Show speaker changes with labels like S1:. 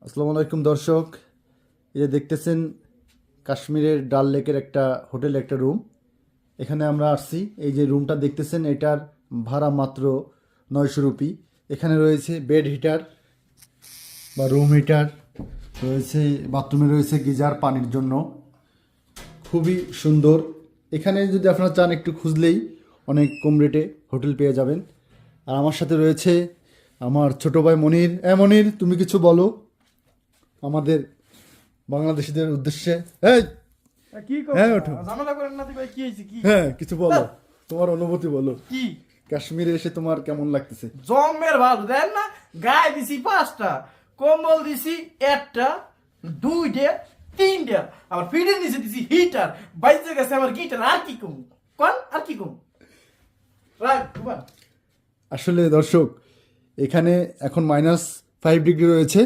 S1: আসসালামু আলাইকুম দর্শক, এই যে দেখতেছেন কাশ্মীরের ডাল লেকের একটা হোটেল, একটা রুম। এখানে আমরা আসছি। এই যে রুমটা দেখতেছেন, এটার ভাড়া মাত্র 900 রুপি। এখানে রয়েছে বেড হিটার বা রুম হিটার রয়েছে, বাথরুমে রয়েছে গিজার পানির জন্য। খুবই সুন্দর। এখানে যদি আপনারা চান একটু খুঁজলেই অনেক কম রেটে হোটেল পেয়ে যাবেন। আর আমার সাথে রয়েছে আমার ছোট ভাই মনির। মনির, তুমি কিছু বলো আমাদের বাংলাদেশিদের উদ্দেশ্যে। এই,
S2: কি
S1: হ্যাঁ, ওঠো।
S2: ঝামেলা করেন না ভাই, কি হয়েছে? কি
S1: হ্যাঁ, কিছু বলো, তোমার অনুভূতি বলো।
S2: কি
S1: কাশ্মীরে এসে তোমার কেমন লাগতেছে?
S2: জমের ভালো দেন না। গায়ে দিছি 5টা, কম্বল দিছি 1টা, 2টা, 3টা, আবার ফিডের নিচে দিছি হিটার। বাইরে গেছে আমার গিটার। আর কি কম কোন, আর কি কম রাখ তোমার।
S1: আসলে দর্শক, এখানে এখন -5 ডিগ্রি রয়েছে।